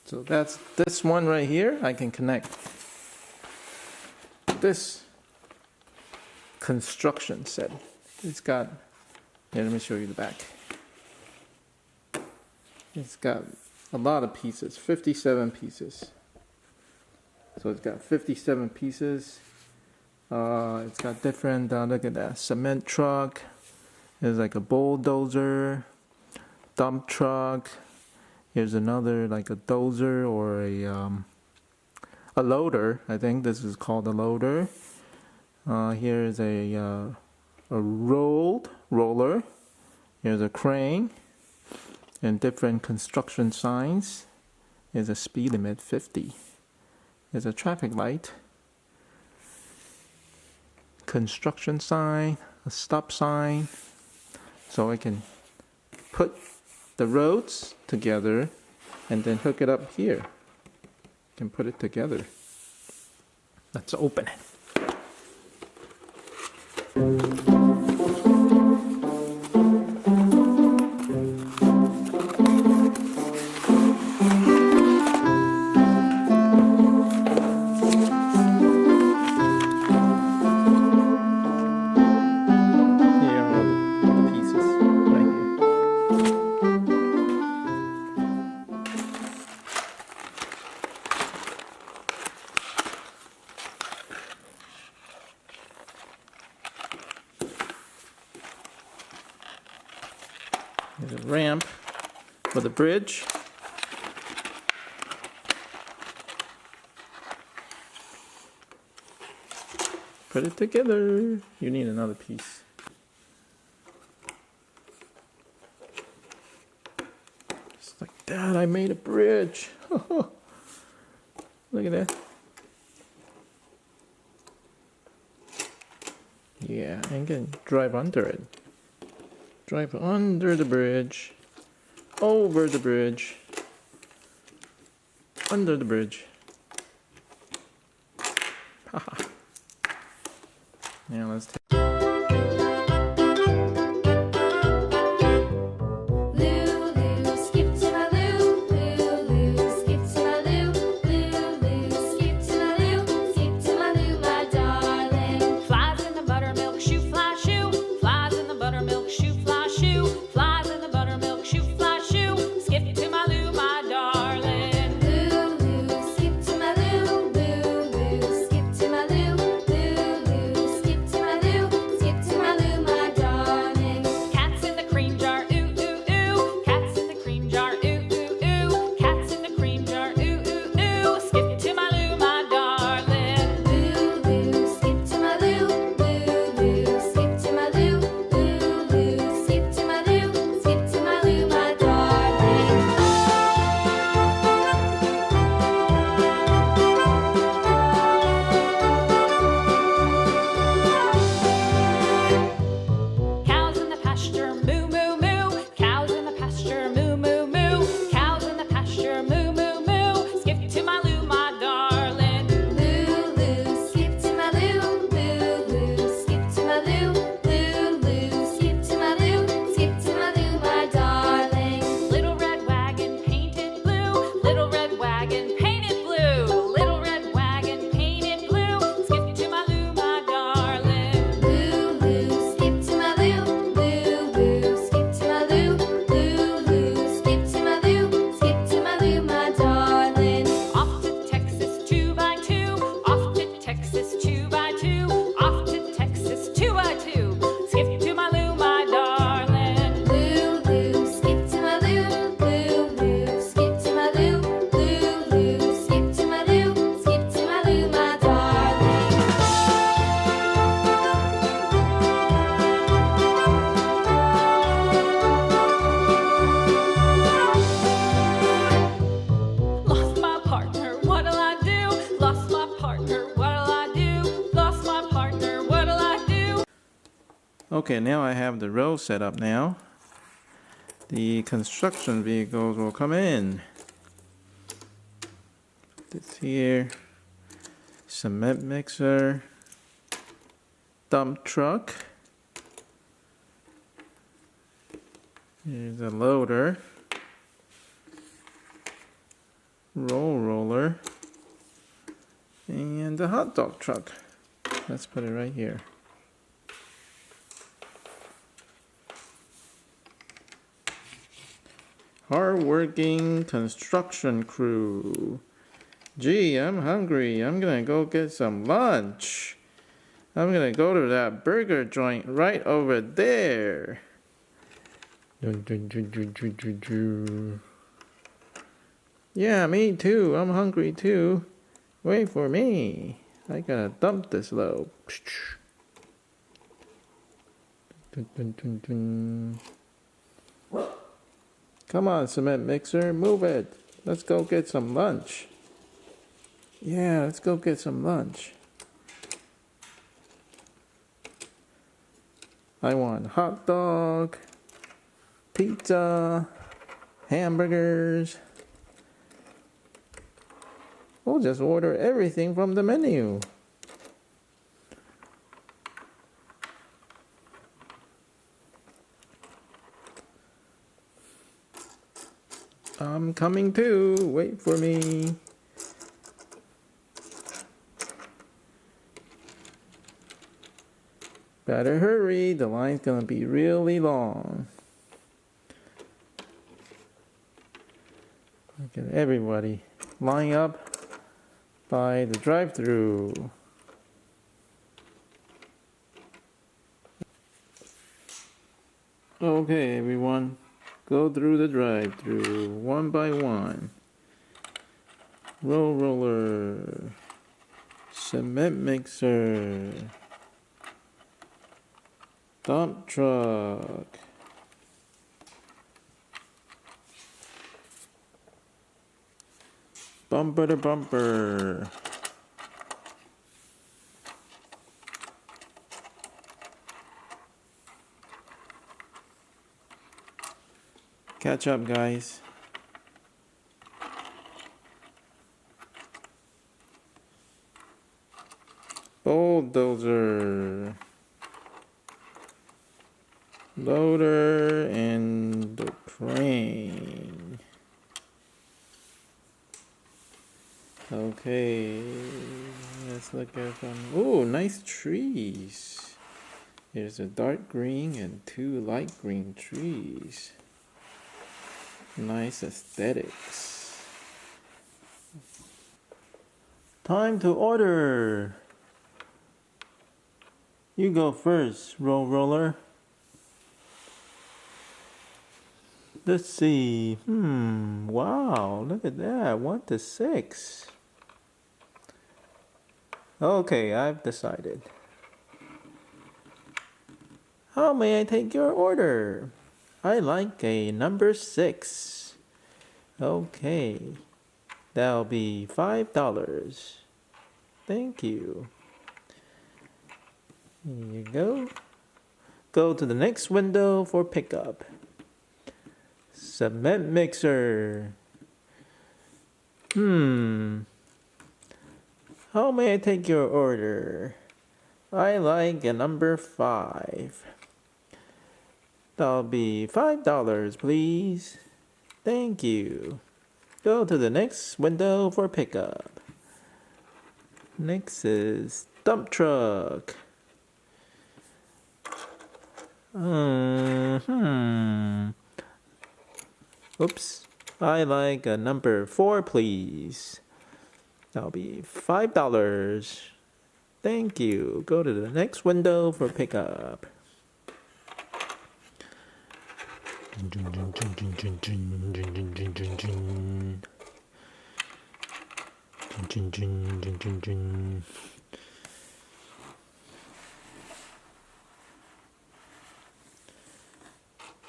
So that's this one right here. I can connect this construction set. It's got, here, let me show you the back. It's got a lot of pieces, 57 pieces. So it's got 57 pieces. It's got different, look at that, cement truck. There's like a bulldozer, dump truck. Here's another, like a dozer or a loader. I think this is called a loader. Here's a roller. Here's a crane. And different construction signs. There's a speed limit 50. There's a traffic light. Construction sign, a stop sign. So I can put the roads together and then hook it up here. You can put it together. Let's open it. There's a ramp for the bridge. Put it together. You need another piece. Just like that, I made a bridge. Look at that. Yeah, I can drive under it. Drive under the bridge, over the bridge, under the bridge. Haha. Now let's take. Okay, now I have the row set up now. The construction vehicles will come in. This here, cement mixer, dump truck. Here's a loader. roller, and the hot dog truck. Let's put it right here. Hard-working construction crew. Gee, I'm hungry. I'm gonna go get some lunch. I'm gonna go to that burger joint right over there. Yeah, me too. I'm hungry too. Wait for me. I gotta dump this load. Come on, cement mixer, move it. Let's go get some lunch. Yeah, let's go get some lunch. I want hot dog, pizza, hamburgers. We'll just order everything from the menu. I'm coming too. Wait for me. Better hurry. The line's gonna be really long. Look at everybody line up by the drive-thru. Okay, everyone. Go through the drive-thru one by one. Roller, cement mixer, dump truck, bumper to bumper, catch up, guys. Bulldozer, loader, and the crane. Okay, let's look at them. Oh, nice trees. There's a dark green and two light green trees. Nice aesthetics. Time to order. You go first, roller. Let's see. Wow, look at that. 1 to 6. Okay, I've decided. How may I take your order? I like a number 6. Okay, that'll be $5. Thank you. Here you go. Go to the next window for pickup. Cement mixer. How may I take your order? I like a number 5. That'll be $5, please. Thank you. Go to the next window for pickup. Next is dump truck. Oops. I like a number 4, please. That'll be $5. Thank you. Go to the next window for pickup.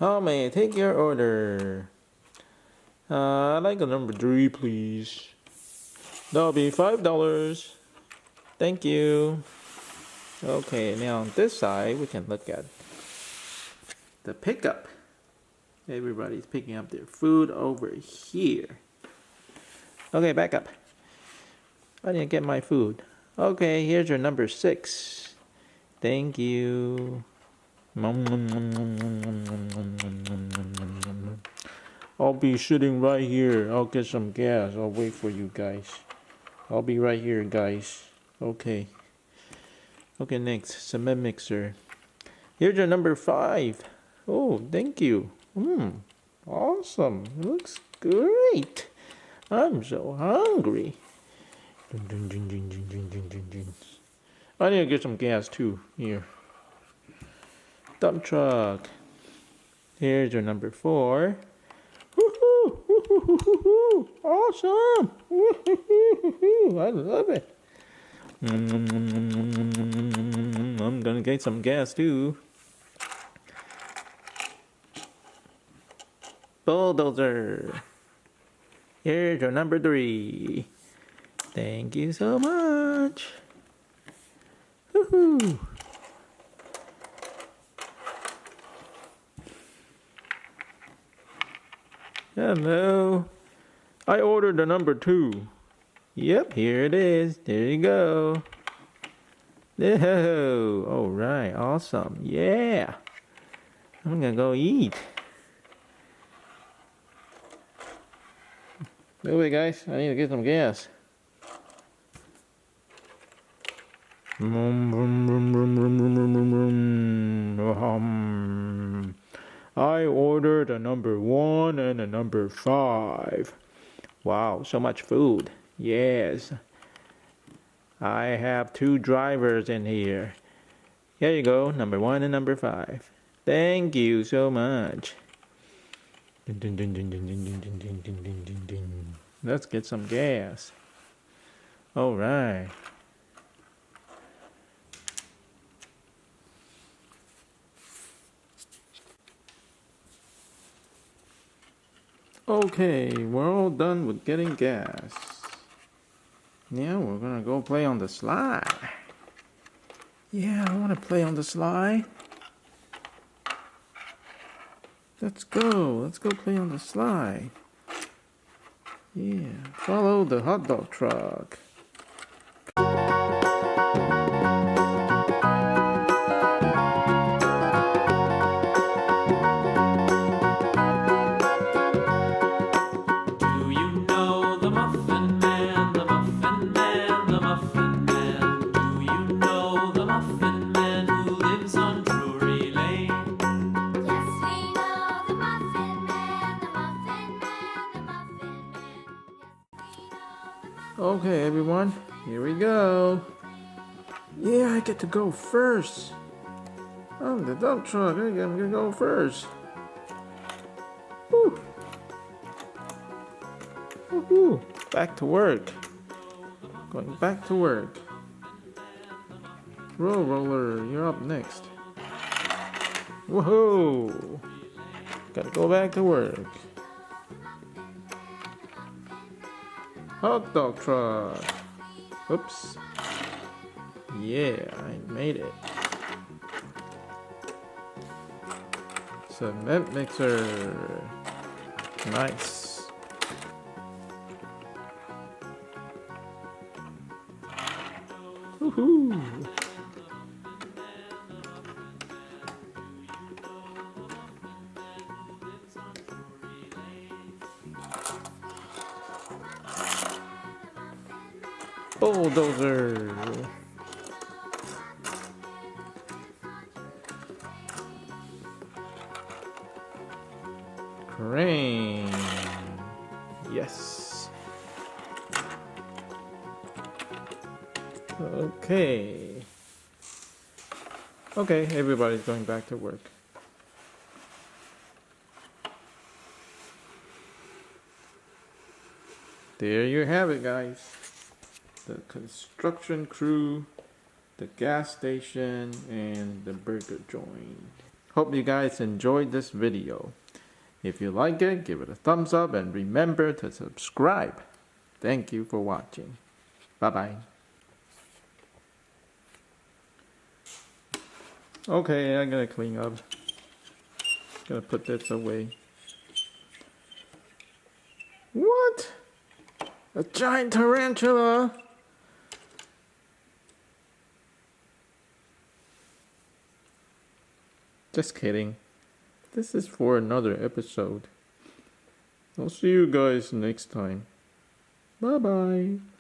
How may I take your order? I'd like a number 3, please. That'll be $5. Thank you. Okay, now on this side, we can look at the pickup. Everybody's picking up their food over here. Okay, back up. I didn't get my food. Okay, here's your number 6. Thank you. I'll be sitting right here. I'll get some gas. I'll wait for you guys. I'll be right here, guys. Okay. Okay, next. Cement mixer. Here's your number 5. Oh, thank you. Awesome. It looks great. I'm so hungry. I need to get some gas too. Here. Dump truck. Here's your number 4. Woohoo! Woohoo! Awesome! Woohoo! I love it. I'm gonna get some gas too. Bulldozer. Here's your number 3. Thank you so much. Woohoo! Hello. I ordered the number 2. Yep, here it is. There you go. Oh, alright, awesome. Yeah. I'm gonna go eat. Wait, guys, I need to get some gas. I ordered a number 1 and a number 5. Wow, so much food. Yes. I have 2 drivers in here. Here you go, number 1 and number 5. Thank you so much. Let's get some gas. All right. Okay, we're all done with getting gas. Now we're gonna go play on the slide. Yeah, I wanna play on the slide. Let's go play on the slide. Yeah, follow the hot dog truck. Okay, everyone, here we go. Yeah, I get to go first. I'm the dump truck. I'm gonna go first. Woo. Woohoo! Back to work. Going back to work. Roller, you're up next. Woohoo! Gotta go back to work. Hot dog truck. Oops. Yeah, I made it. Cement mixer. Nice. Woohoo! Bulldozer. Crane. Yes. Okay. Okay, everybody's going back to work. There you have it, guys. The construction crew, the gas station, and the burger joint. Hope you guys enjoyed this video. If you like it, give it a thumbs up and remember to subscribe. Thank you for watching. Bye-bye. Okay, I gotta clean up. Gotta put this away. What? A giant tarantula? Just kidding. This is for another episode. I'll see you guys next time. Bye bye.